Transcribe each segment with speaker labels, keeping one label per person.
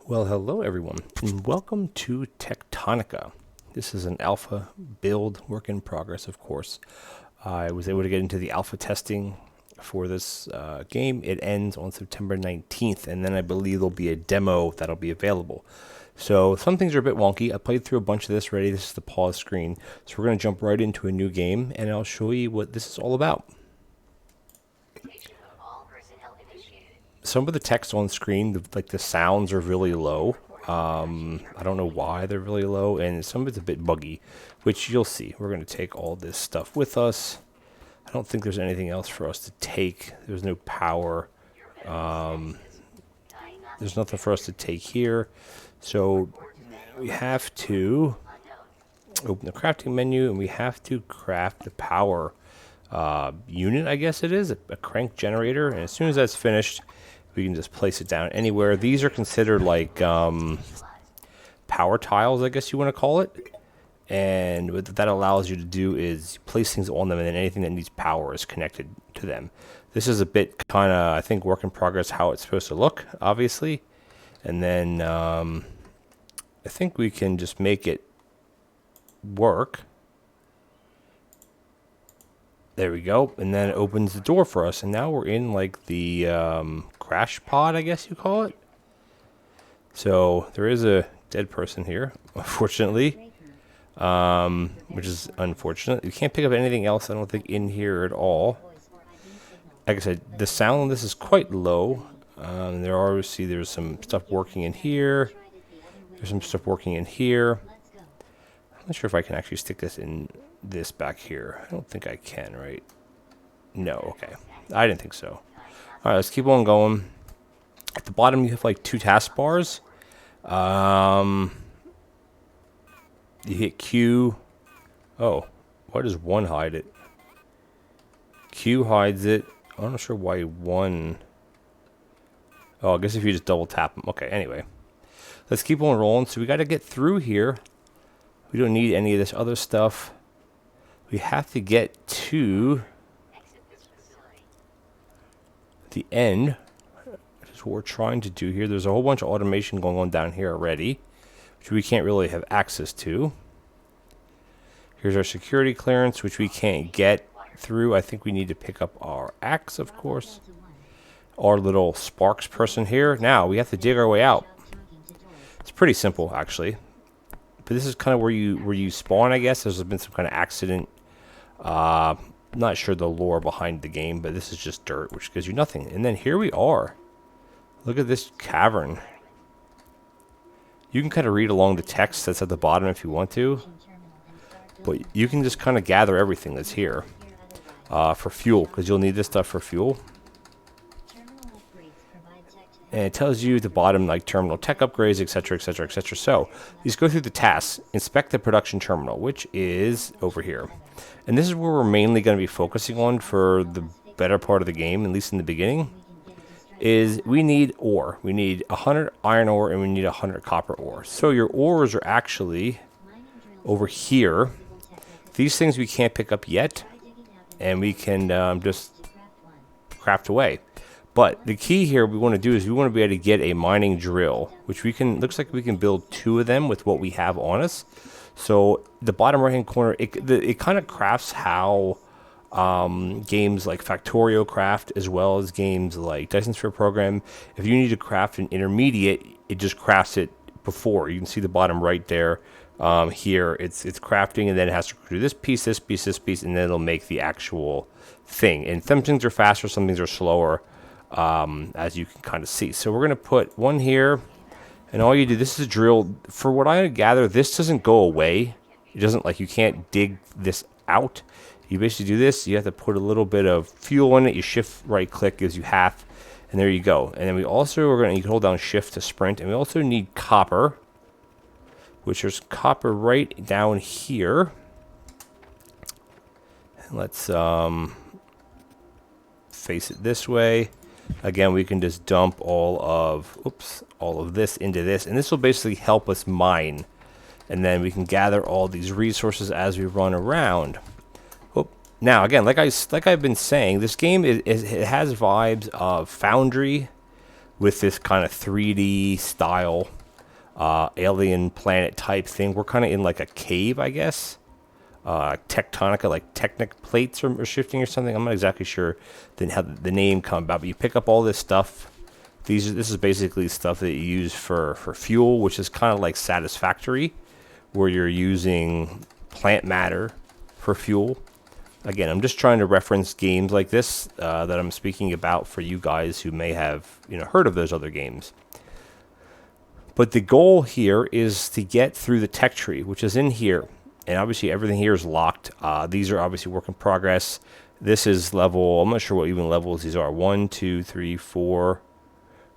Speaker 1: Well, hello everyone, and welcome to Techtonica. This is an alpha build, work in progress, of course. I was able to get into the alpha testing for this game. It ends on September 19th, and then I believe there'll be a demo that'll be available. So some things are a bit wonky. I played through a bunch of this already. This is the pause screen. So we're going to jump right into a new game, and I'll show you what this is all about. Some of the text on screen, like the sounds are really low. I don't know why they're really low, and some of it's a bit buggy, which you'll see. We're going to take all this stuff with us. I don't think there's anything else for us to take. There's no power. There's nothing for us to take here. So we have to open the crafting menu, and we have to craft the power unit, I guess it is, a crank generator. And as soon as that's finished, we can just place it down anywhere. These are considered like power tiles, I guess you want to call it. And what that allows you to do is place things on them, and then anything that needs power is connected to them. This is a bit kind of, I think, work in progress how it's supposed to look, obviously. And then I think we can just make it work. There we go. And then it opens the door for us. And now we're in like the crash pod, I guess you call it. So there is a dead person here, unfortunately. Which is unfortunate. You can't pick up anything else, I don't think, in here at all. Like I said, the sound on this is quite low. There's some stuff working in here. There's some stuff working in here. I'm not sure if I can actually stick this in this back here. I don't think I can, right? No, okay. I didn't think so. Alright, let's keep on going. At the bottom, you have like two taskbars. You hit Q. Oh, why does one hide it? Q hides it. I'm not sure why one. Oh, I guess if you just double tap them. Okay, anyway. Let's keep on rolling. So we got to get through here. We don't need any of this other stuff. We have to get to the end. That's what we're trying to do here. There's a whole bunch of automation going on down here already, which we can't really have access to. Here's our security clearance, which we can't get through. I think we need to pick up our axe, of course. Our little sparks person here. Now, we have to dig our way out. It's pretty simple, actually. But this is kind of where you spawn, I guess. There's been some kind of accident. Not sure the lore behind the game, but this is just dirt, which gives you nothing. And then here we are. Look at this cavern. You can kind of read along the text that's at the bottom if you want to. But you can just kind of gather everything that's here for fuel, because you'll need this stuff for fuel. And it tells you at the bottom, like, terminal tech upgrades, etc., etc., etc. So, these go through the tasks. Inspect the production terminal, which is over here. And this is where we're mainly going to be focusing on for the better part of the game, at least in the beginning, is we need ore. We need 100 iron ore, and we need 100 copper ore. So, your ores are actually over here. These things we can't pick up yet, and we can just craft away. But the key here we want to do is we want to be able to get a mining drill, which we can, looks like we can build 2 of them with what we have on us. So the bottom right hand corner, it kind of crafts how games like Factorio craft, as well as games like Dyson Sphere Program. If you need to craft an intermediate, it just crafts it before. You can see the bottom right there. Here it's crafting, and then it has to do this piece, this piece, this piece, and then it'll make the actual thing. And some things are faster, some things are slower. As you can kind of see. So we're going to put one here, and all you do, this is a drill. For what I gather, this doesn't go away. It doesn't, like, you can't dig this out. You basically do this, you have to put a little bit of fuel in it, you shift right click, gives you half, and there you go. And then we also are you can hold down shift to sprint, and we also need copper, which there's copper right down here. And let's face it this way. Again, we can just dump all of this into this, and this will basically help us mine. And then we can gather all these resources as we run around. Now, again, like I've been saying, this game it has vibes of Foundry, with this kind of 3D style alien planet type thing. We're kind of in like a cave, I guess. Techtonica, like tectonic plates are shifting or something. I'm not exactly sure then how the name come about, but you pick up all this stuff. This is basically stuff that you use for fuel, which is kind of like Satisfactory, where you're using plant matter for fuel. Again, I'm just trying to reference games like this that I'm speaking about for you guys who may have heard of those other games. But the goal here is to get through the tech tree, which is in here. And obviously everything here is locked. These are obviously work in progress. This is level, I'm not sure what even levels these are. 1, 2, 3, 4,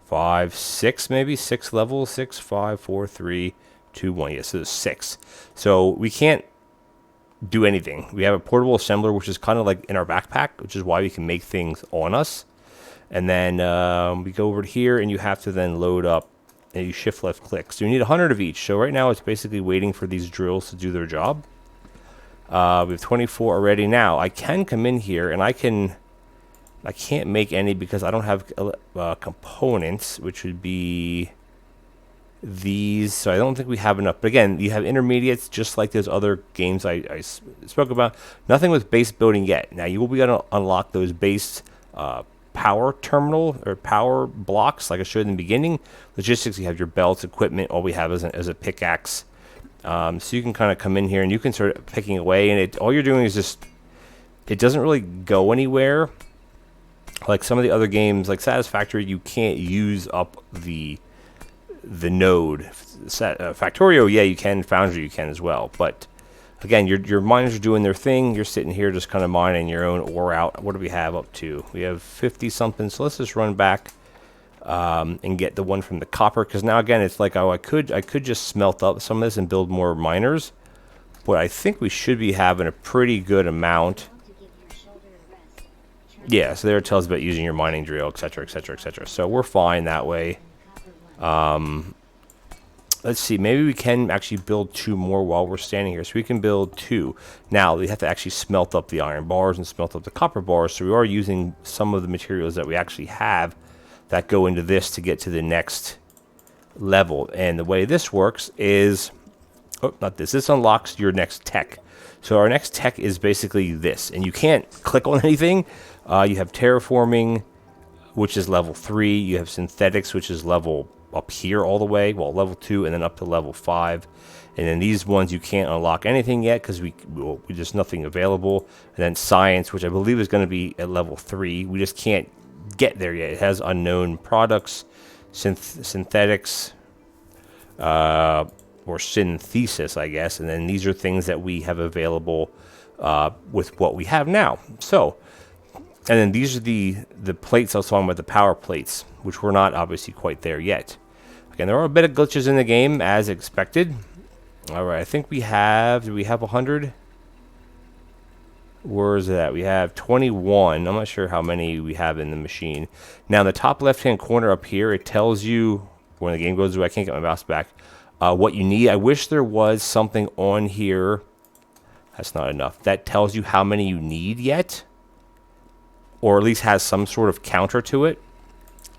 Speaker 1: 5, 6 maybe. 6 levels. 6, 5, 4, 3, 2, 1. Yes, so there's 6. So we can't do anything. We have a portable assembler, which is kind of like in our backpack, which is why we can make things on us. And then we go over here and you have to then load up. And you shift left click. So you need 100 of each. So right now it's basically waiting for these drills to do their job. We have 24 already. Now I can come in here and I can't make any because I don't have components, which would be these. So I don't think we have enough. But again, you have intermediates just like those other games I spoke about. Nothing with base building yet. Now you will be able to unlock those base power terminal or power blocks like I showed in the beginning. Logistics, you have your belts, equipment. All we have is a pickaxe. So you can kind of come in here and you can start picking away, and all you're doing is just, it doesn't really go anywhere. Like some of the other games, like Satisfactory, you can't use up the node. Factorio, yeah, you can. Foundry, you can as well. But again, your miners are doing their thing. You're sitting here just kind of mining your own ore out. What do we have up to? We have 50 something. So let's just run back and get the one from the copper. Because now again, it's like, oh, I could just smelt up some of this and build more miners. But I think we should be having a pretty good amount. Yeah, so there it tells about using your mining drill, etc., etc., etc. So we're fine that way. Let's see, maybe we can actually build 2 more while we're standing here. So we can build 2. Now, we have to actually smelt up the iron bars and smelt up the copper bars. So we are using some of the materials that we actually have that go into this to get to the next level. And the way this works is, oh, not this. This unlocks your next tech. So our next tech is basically this. And you can't click on anything. You have terraforming, which is level 3. You have synthetics, which is level up here all the way, well, level 2 and then up to level 5. And then these ones you can't unlock anything yet because we just nothing available. And then science, which I believe is going to be at level 3, we just can't get there yet. It has unknown products, synthetics, or synthesis, I guess. And then these are things that we have available with what we have now. So, and then these are the plates I was talking about, the power plates, which we're not obviously quite there yet. Again, there are a bit of glitches in the game, as expected. All right, I think we have, do we have 100? Where is that? We have 21. I'm not sure how many we have in the machine. Now, in the top left-hand corner up here, it tells you, when the game goes away, I can't get my mouse back, what you need. I wish there was something on here. That's not enough. That tells you how many you need yet, or at least has some sort of counter to it,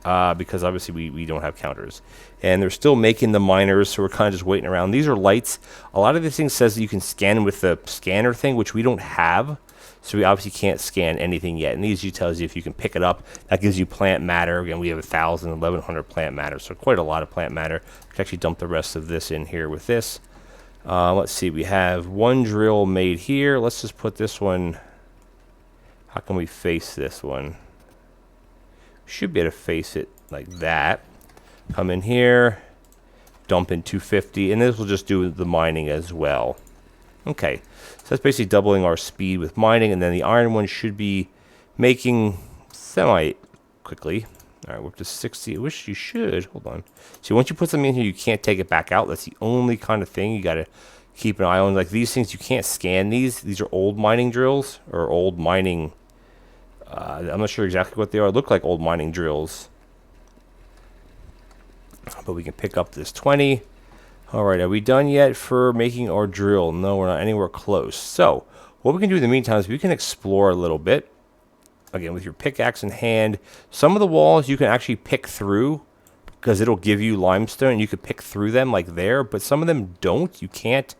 Speaker 1: because obviously we don't have counters. And they're still making the miners, so we're kind of just waiting around. These are lights. A lot of these things says that you can scan with the scanner thing, which we don't have, so we obviously can't scan anything yet. And these tells you if you can pick it up. That gives you plant matter. Again, we have 1,000, 1,100 plant matter, so quite a lot of plant matter. We can actually dump the rest of this in here with this. Let's see, we have one drill made here. Let's just put this one. How can we face this one? Should be able to face it like that. Come in here, dump in 250, and this will just do the mining as well. Okay, so that's basically doubling our speed with mining, and then the iron one should be making semi-quickly. All right, we're up to 60. I wish you should. Hold on. See, once you put something in here, you can't take it back out. That's the only kind of thing you got to keep an eye on. Like these things, you can't scan these. These are old mining drills, or old mining... I'm not sure exactly what they are. Look like old mining drills. But we can pick up this 20. Alright, are we done yet for making our drill? No, we're not anywhere close. So, what we can do in the meantime is we can explore a little bit. Again, with your pickaxe in hand. Some of the walls you can actually pick through. because it'll give you limestone. You could pick through them like there, but some of them don't. You can't.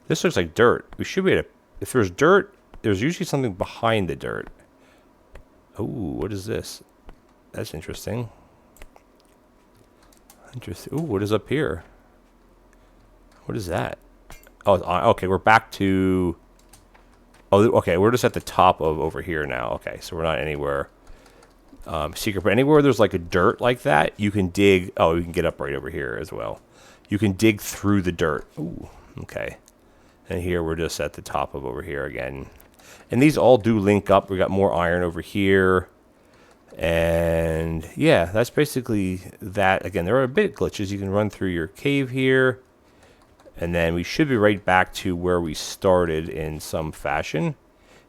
Speaker 1: This looks like dirt. We should be able to, if there's dirt, there's usually something behind the dirt. Oh, what is this? That's interesting. Interesting. Ooh, what is up here? What is that? Oh, okay, we're back to... Oh, okay, we're just at the top of over here now. Okay, so we're not anywhere secret. But anywhere there's like a dirt like that, you can dig... Oh, you can get up right over here as well. You can dig through the dirt. Ooh, okay. And here we're just at the top of over here again. And these all do link up. We got more iron over here. And yeah, that's basically that. Again, there are a bit glitches. You can run through your cave here. And then we should be right back to where we started in some fashion.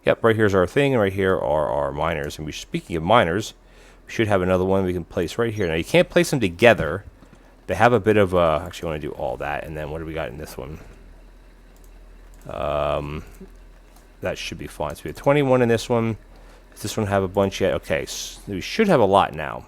Speaker 1: Yep, right here's our thing, and right here are our miners. And speaking of miners, we should have another one we can place right here. Now, you can't place them together. They have a bit of a... Actually, I want to do all that. And then what do we got in this one? That should be fine. So we have 21 in this one. Does this one have a bunch yet? Okay, so we should have a lot now.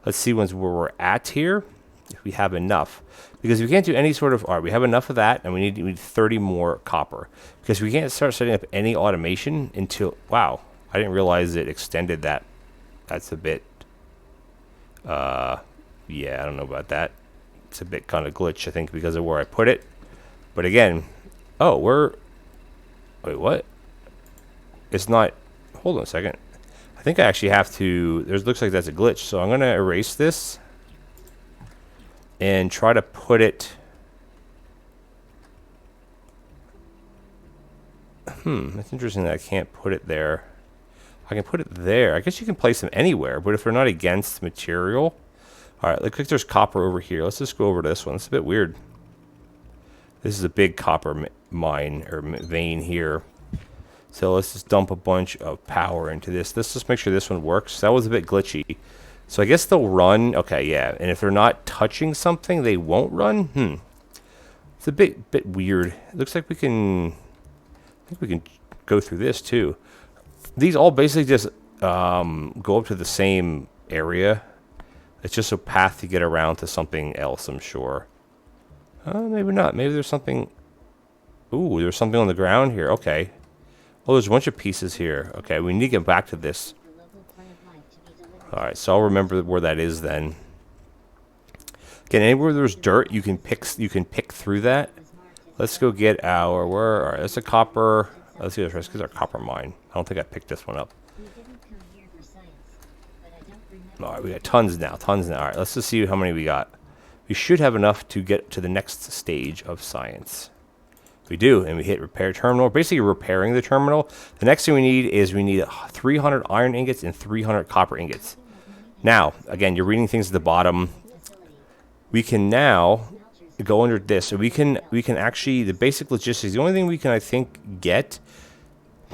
Speaker 1: Let's see where we're at here. If we have enough. Because we can't do any sort of... Alright, we have enough of that, and we need 30 more copper. Because we can't start setting up any automation until... Wow, I didn't realize it extended that. That's a bit... yeah, I don't know about that. It's a bit kind of glitch, I think, because of where I put it. But again... Oh, we're... Wait, what? It's not... Hold on a second. I think I actually have to... Looks like that's a glitch, so I'm going to erase this. And try to put it... That's interesting that I can't put it there. I can put it there. I guess you can place them anywhere, but if they're not against material... Alright, looks like there's copper over here. Let's just go over to this one. It's a bit weird. This is a big copper mine, or vein here. So let's just dump a bunch of power into this. Let's just make sure this one works. That was a bit glitchy. So I guess they'll run. Okay, yeah. And if they're not touching something, they won't run. It's a bit weird. It looks like we can... I think we can go through this too. These all basically just go up to the same area. It's just a path to get around to something else, I'm sure. Maybe not. Maybe there's something... Ooh, there's something on the ground here. Okay. Oh, there's a bunch of pieces here. Okay, we need to get back to this. Alright, so I'll remember where that is then. Again, anywhere there's dirt, you can pick through that. Let's go get our... Alright, that's a copper... Let's see, let's get our copper mine. I don't think I picked this one up. Alright, we got tons now. Alright, let's just see how many we got. We should have enough to get to the next stage of science. We do, and we hit repair terminal. We're basically repairing the terminal. The next thing we need 300 iron ingots and 300 copper ingots. Now, again, you're reading things at the bottom. We can now go under this. So we can actually, the basic logistics, the only thing we can, I think, get,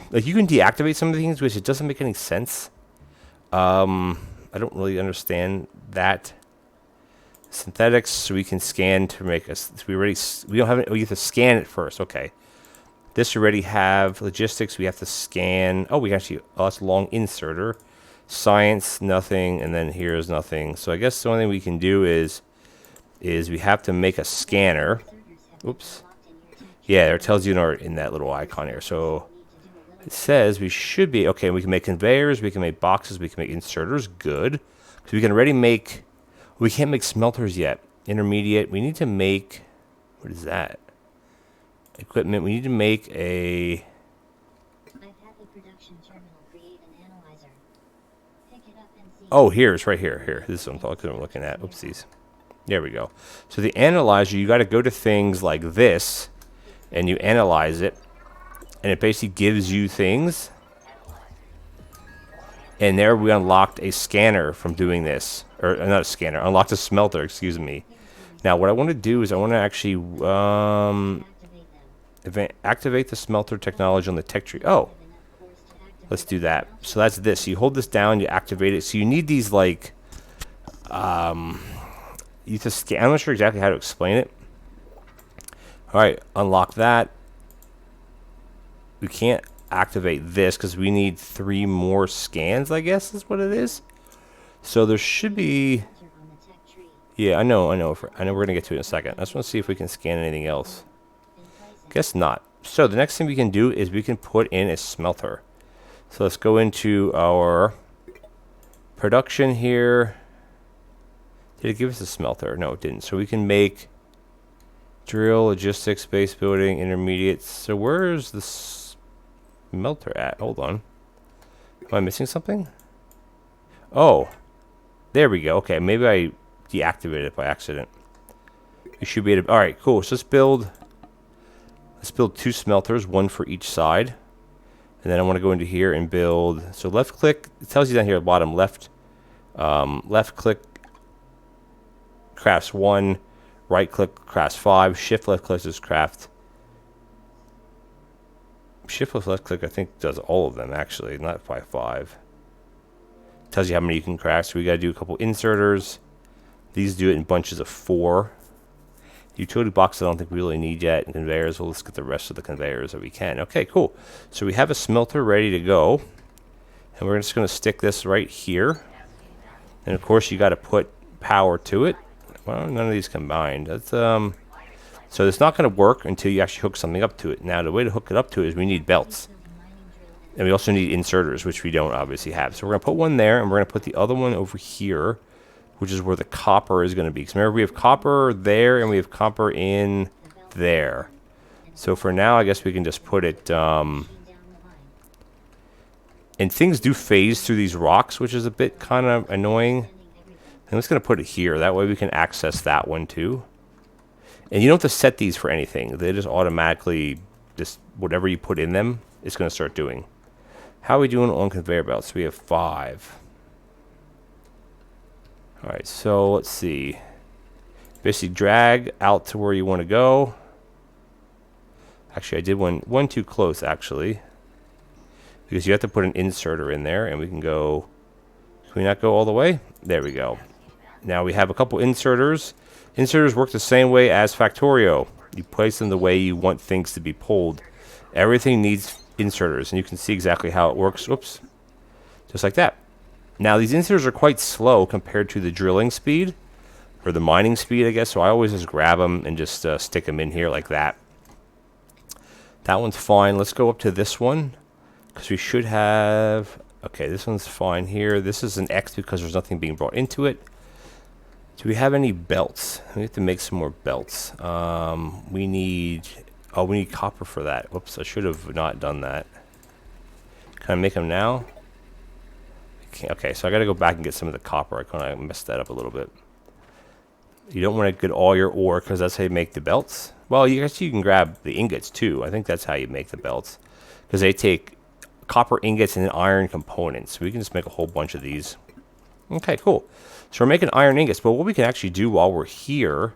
Speaker 1: like, you can deactivate some of the things, which it doesn't make any sense. I don't really understand that. Synthetics, so we can scan to make us. We don't have it. We have to scan it first. Okay. This already have logistics. We have to scan. Oh, we actually. Oh, that's long inserter. Science, nothing, and then here's nothing. So I guess the only thing we can do is we have to make a scanner. Oops. Yeah, it tells you in that little icon here. So it says we should be okay. We can make conveyors. We can make boxes. We can make inserters. Good. So we can already make. We can't make smelters yet. Intermediate. We need to make... What is that? Equipment. We need to make a... Oh, here. It's right here. Here. This is what I'm looking at. Oopsies. There we go. So the analyzer, you got to go to things like this, and you analyze it, and it basically gives you things. And there we unlocked a scanner from doing this. Or not a scanner, unlocked a smelter, excuse me. Now what I want to do is I want to actually activate the smelter technology on the tech tree. Oh, let's do that. So that's this. So you hold this down, you activate it. So you need these like, you have to scan. I'm not sure exactly how to explain it. All right, unlock that. We can't activate this because we need 3 more scans, I guess is what it is. So there should be... Yeah, I know. I know we're gonna get to it in a second. I just want to see if we can scan anything else. Guess not. So the next thing we can do is we can put in a smelter. So let's go into our production here. Did it give us a smelter? No, it didn't. So we can make drill, logistics, base building, intermediates. So where's the smelter at? Hold on. Am I missing something? Oh, there we go. Okay, maybe I deactivated it by accident. We should be able to, all right, cool. So let's build 2 smelters, one for each side. And then I want to go into here and build. So left click, it tells you down here at the bottom, left click crafts 1, right click crafts 5, shift left click is craft. Shift left click I think does all of them actually, not by 5. Tells you how many you can craft. So we got to do a couple inserters. These do it in bunches of 4. Utility boxes I don't think we really need yet. And conveyors, well, let's get the rest of the conveyors that we can. Okay, cool. So we have a smelter ready to go. And we're just going to stick this right here. And of course you got to put power to it. Well, none of these combined. That's so it's not going to work until you actually hook something up to it. Now the way to hook it up to it is we need belts. And we also need inserters, which we don't obviously have. So we're going to put one there, and we're going to put the other one over here, which is where the copper is going to be. Because remember, we have copper there, and we have copper in there. So for now, I guess we can just put it... and things do phase through these rocks, which is a bit kind of annoying. I'm just going to put it here. That way we can access that one too. And you don't have to set these for anything. They just automatically, just whatever you put in them, it's going to start doing. How are we doing on conveyor belts? We have 5. Alright, so let's see. Basically drag out to where you want to go. Actually, I did one too close, actually. Because you have to put an inserter in there, and we can go... Can we not go all the way? There we go. Now we have a couple inserters. Inserters work the same way as Factorio. You place them the way you want things to be pulled. Everything needs inserters, and you can see exactly how it works. Whoops. Just like that. Now these inserters are quite slow compared to the drilling speed, or the mining speed, I guess, so I always just grab them and just stick them in here like that. That one's fine. Let's go up to this one, because we should have... Okay, this one's fine here. This is an X because there's nothing being brought into it. Do we have any belts? We have to make some more belts. We need... Oh, we need copper for that. Whoops, I should have not done that. Can I make them now? Okay, so I got to go back and get some of the copper. I kind of messed that up a little bit. You don't want to get all your ore because that's how you make the belts. Well, you can grab the ingots too. I think that's how you make the belts. Because they take copper ingots and iron components. We can just make a whole bunch of these. Okay, cool. So we're making iron ingots. But what we can actually do while we're here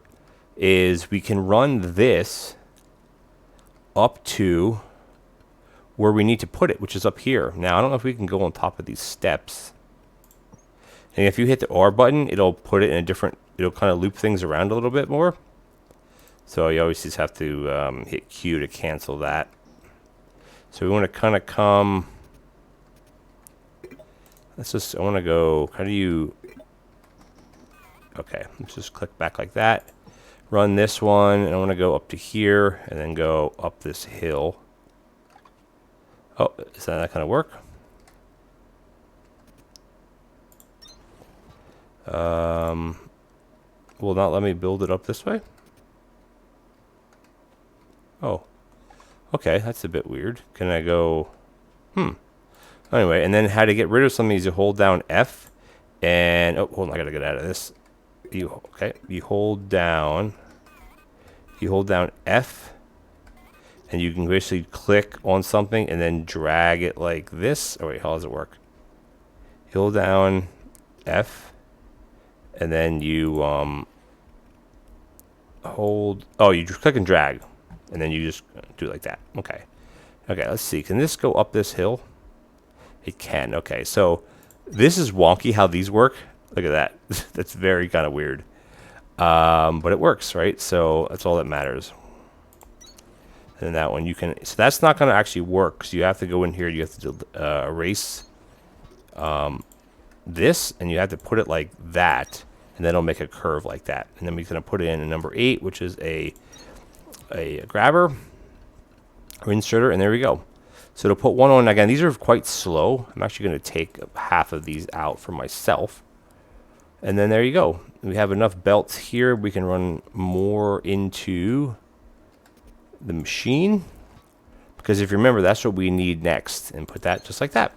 Speaker 1: is we can run this up to where we need to put it, which is up here. Now, I don't know if we can go on top of these steps. And if you hit the R button, it'll put it in a different... It'll kind of loop things around a little bit more. So you always just have to hit Q to cancel that. So we want to kind of come... Let's just... I want to go... How do you... Okay, let's just click back like that. Run this one, and I want to go up to here, and then go up this hill. Oh, is that not going to work? Will not let me build it up this way? Oh. Okay, that's a bit weird. Can I go... Anyway, and then how to get rid of some of these, you hold down F, and... Oh, hold on, I gotta get out of this. You hold down F, and you can basically click on something and then drag it like this. Oh wait, how does it work? You hold down F, and then you hold... Oh, you just click and drag, and then you just do it like that. Okay. Okay, let's see. Can this go up this hill? It can. Okay, so this is wonky how these work. Look at that. That's very kind of weird. But it works, right? So that's all that matters. And then that one you can... So that's not going to actually work. So you have to go in here. You have to erase this. And you have to put it like that. and then it'll make a curve like that. And then we're going to put in a number 8, which is a grabber or inserter, and there we go. So to put one on, again, these are quite slow. I'm actually going to take half of these out for myself. And then there you go. We have enough belts here. We can run more into the machine. Because if you remember, that's what we need next. And put that just like that.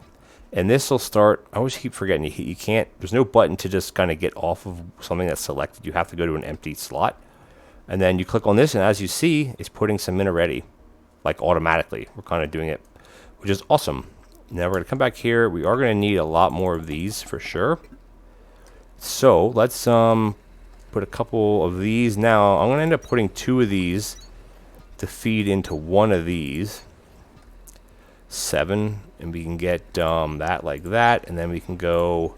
Speaker 1: And this will start, I always keep forgetting, you can't, there's no button to just kind of get off of something that's selected. You have to go to an empty slot. And then you click on this, and as you see, it's putting some in already. Like automatically. We're kind of doing it, which is awesome. Now we're going to come back here. We are going to need a lot more of these for sure. So let's put a couple of these. Now I'm going to end up putting 2 of these to feed into one of these. 7, and we can get that like that, and then we can go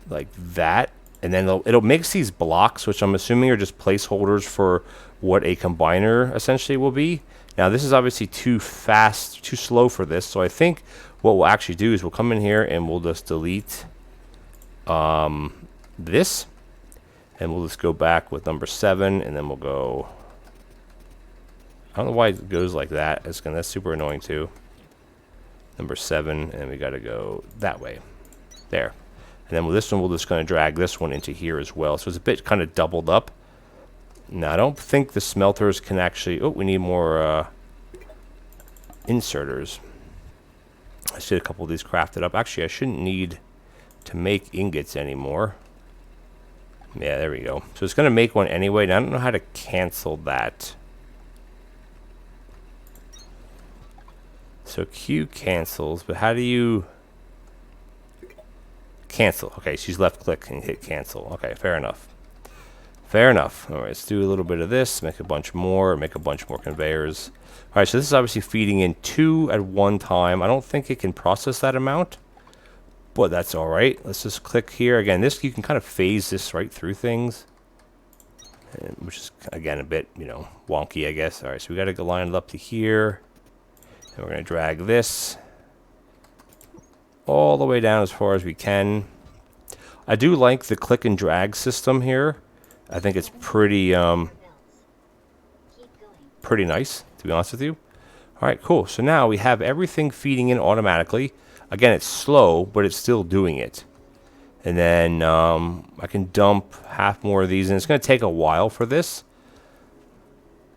Speaker 1: like that, and then it'll mix these blocks, which I'm assuming are just placeholders for what a combiner essentially will be. Now this is obviously too fast, too slow for this, so I think what we'll actually do is we'll come in here and we'll just delete this, and we'll just go back with number 7, and then we'll go, I don't know why it goes like that. That's super annoying too. Number 7, and we got to go that way. There. And then with this one, we're just going to drag this one into here as well. So it's a bit kind of doubled up. Now, I don't think the smelters can actually... Oh, we need more inserters. I see a couple of these crafted up. Actually, I shouldn't need to make ingots anymore. Yeah, there we go. So it's going to make one anyway. Now, I don't know how to cancel that. So Q cancels, but how do you cancel? Okay, she's left click and hit cancel. Okay, fair enough. Fair enough. All right, let's do a little bit of this, make a bunch more, make a bunch more conveyors. All right, so this is obviously feeding in 2 at one time. I don't think it can process that amount, but that's all right. Let's just click here. Again, this, you can kind of phase this right through things, which is, again, a bit, wonky, I guess. All right, so we got to go line it up to here. And we're going to drag this all the way down as far as we can. I do like the click and drag system here. I think it's pretty nice, to be honest with you. All right, cool. So now we have everything feeding in automatically. Again, it's slow, but it's still doing it. And then I can dump half more of these, and it's going to take a while for this.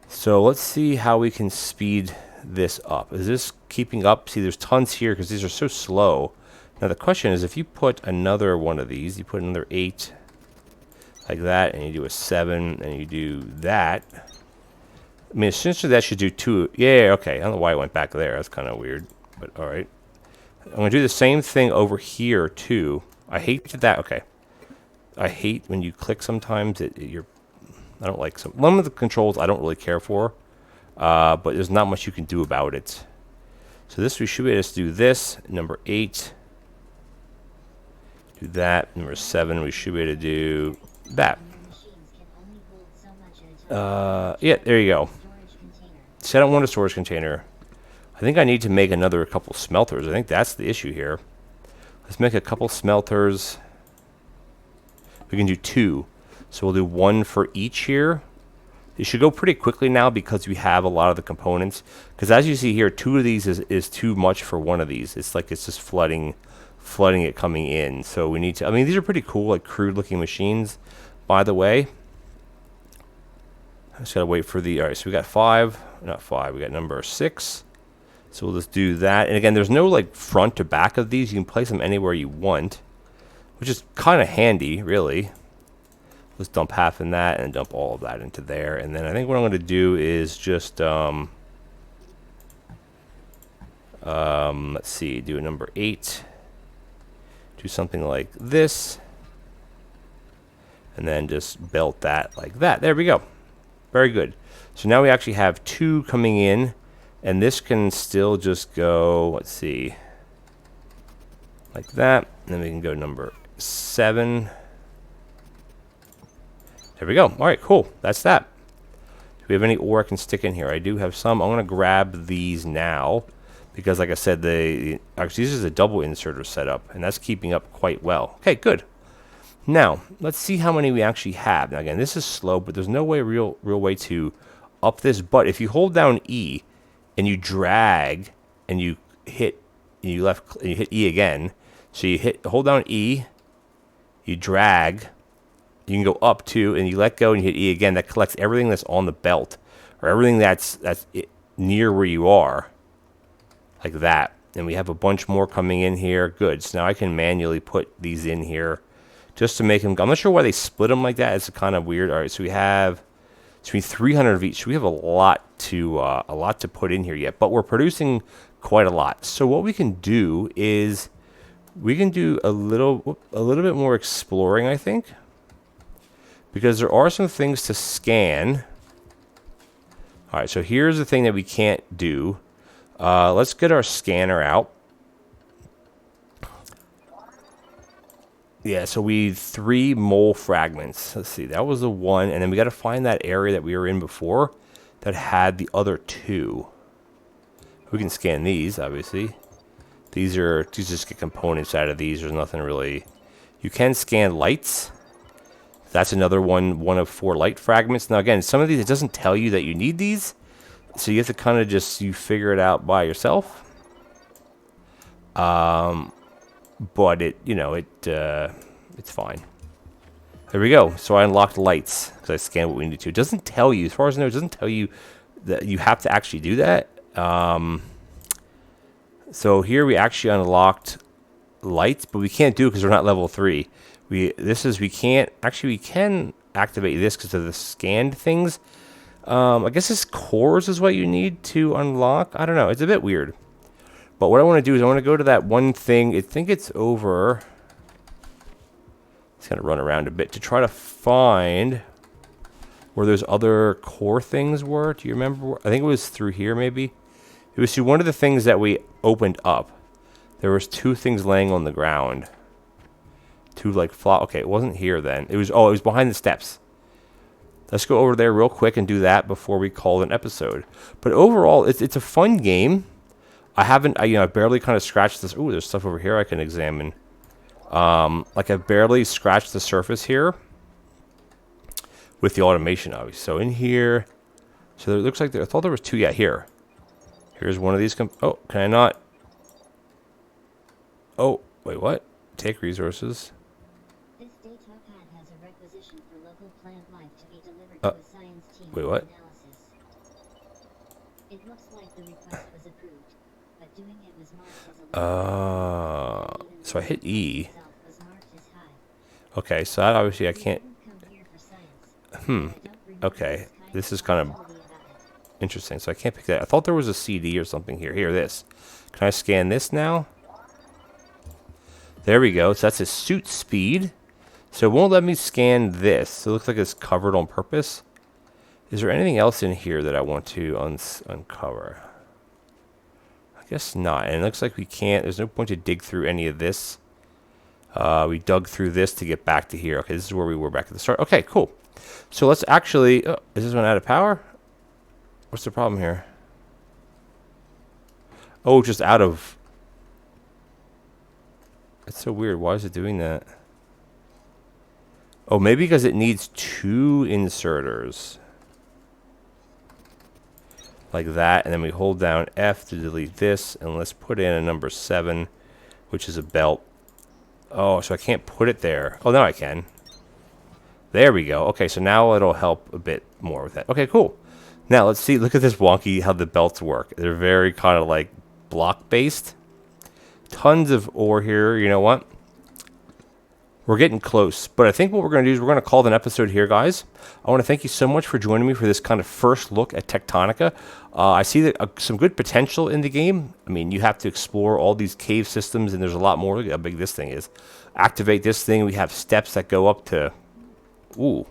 Speaker 1: So let's see how we can speed this up. Is this keeping up? See, there's tons here because these are so slow. Now the question is, if you put another one of these, you put another 8 like that, and you do a 7, and you do that. I mean, essentially that should do 2. Yeah, okay. I don't know why it went back there. That's kind of weird, but all right. I'm going to do the same thing over here too. I hate that. Okay. I hate when you click sometimes. I don't like some. One of the controls I don't really care for. But there's not much you can do about it. So this, we should be able to do this. Number 8. Do that. Number 7, we should be able to do that. Yeah, there you go. See, I don't want a storage container. I think I need to make another couple smelters. I think that's the issue here. Let's make a couple smelters. We can do 2. So we'll do 1 for each here. It should go pretty quickly now because we have a lot of the components. Because as you see here, 2 of these is too much for one of these. It's like it's just flooding it coming in. So we need to, I mean, these are pretty cool, like crude looking machines, by the way. I just gotta wait for the, all right, so we got 5, not 5, we got number 6. So we'll just do that. And again, there's no like front to back of these. You can place them anywhere you want, which is kind of handy, really. Let's dump half in that and dump all of that into there. And then I think what I'm going to do is just, let's see, do a number 8. Do something like this. And then just belt that like that. There we go. Very good. So now we actually have 2 coming in. And this can still just go, let's see, like that. And then we can go number 7. There we go. All right, cool. That's that. Do we have any ore I can stick in here? I do have some. I'm going to grab these now because, like I said, actually, this is a double inserter setup, and that's keeping up quite well. Okay, good. Now, let's see how many we actually have. Now, again, this is slow, but there's no way, real way to up this. But if you hold down E and you drag and you hit, and you hit E again. So you hold down E, you drag, you can go up too, and you let go and you hit E again. That collects everything that's on the belt, or everything that's near where you are, like that. And we have a bunch more coming in here. Good. So now I can manually put these in here, just to make them. I'm not sure why they split them like that. It's kind of weird. All right, so we have between 300 of each. So we have a lot to put in here yet, but we're producing quite a lot. So what we can do is we can do a little bit more exploring, I think, because there are some things to scan. All right, so here's the thing that we can't do. Let's get our scanner out. Yeah, so we need 3 mole fragments. Let's see, that was the one, and then we got to find that area that we were in before that had the other 2. We can scan these, obviously. These just get components out of these. There's nothing really. You can scan lights. That's another one of 4 light fragments. Now again, some of these, it doesn't tell you that you need these, so you have to kind of just figure it out by yourself. But it's fine. There we go. So I unlocked lights because I scanned what we need to. It doesn't tell you, as far as I know, it doesn't tell you that you have to actually do that. So here we actually unlocked lights, but we can't do it because we're not level 3. We can activate this because of the scanned things. I guess this cores is what you need to unlock. I don't know. It's a bit weird. But what I want to do is I want to go to that one thing. I think it's over. It's going to run around a bit to try to find where those other core things were. Do you remember? I think it was through here, maybe. It was through one of the things that we opened up. There was 2 things laying on the ground. 2 okay, it wasn't here then. It was behind the steps. Let's go over there real quick and do that before we call it an episode. But overall, it's a fun game. I barely kind of scratched this. Ooh, there's stuff over here I can examine. I've barely scratched the surface here with the automation, obviously. So in here, so it looks like I thought there was 2. Yeah, here. Here's one of these. Oh, can I not? Oh, wait, what? Take resources.
Speaker 2: This data pad has a requisition for local plant life to be delivered to a science team.
Speaker 1: Wait, what?
Speaker 2: Analysis. It looks like the request was approved, but doing it was marked as a
Speaker 1: so I hit E. Okay, so that obviously I can't. Okay, this is kind of interesting. So I can't pick that. I thought there was a CD or something here. Here, this. Can I scan this now? There we go. So that's a suit speed. So it won't let me scan this. So it looks like it's covered on purpose. Is there anything else in here that I want to uncover? I guess not. And it looks like we can't. There's no point to dig through any of this. We dug through this to get back to here. Okay, this is where we were back at the start. Okay, cool. So let's actually... is this one out of power? What's the problem here? Oh, just out of... That's so weird. Why is it doing that? Oh, maybe because it needs 2 inserters. Like that. And then we hold down F to delete this. And let's put in a number 7, which is a belt. Oh, so I can't put it there. Oh, now I can. There we go. Okay, so now it'll help a bit more with that. Okay, cool. Now, let's see. Look at this wonky, how the belts work. They're very kind of like block-based. Tons of ore here. You know what? We're getting close. But I think what we're going to do is we're going to call it an episode here, guys. I want to thank you so much for joining me for this kind of first look at Techtonica. I see that some good potential in the game. I mean, you have to explore all these cave systems, and there's a lot more. Look at how big this thing is. Activate this thing. We have steps that go up to... Ooh.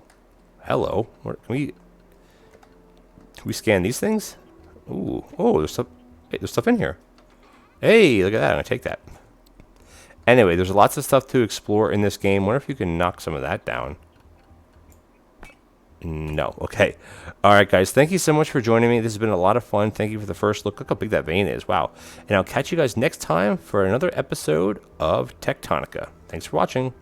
Speaker 1: Hello. Can we scan these things? Ooh. Oh, there's stuff in here. Hey, look at that. I'm going to take that. Anyway, there's lots of stuff to explore in this game. Wonder if you can knock some of that down. No. Okay. All right, guys. Thank you so much for joining me. This has been a lot of fun. Thank you for the first look. Look how big that vein is. Wow. And I'll catch you guys next time for another episode of Techtonica. Thanks for watching.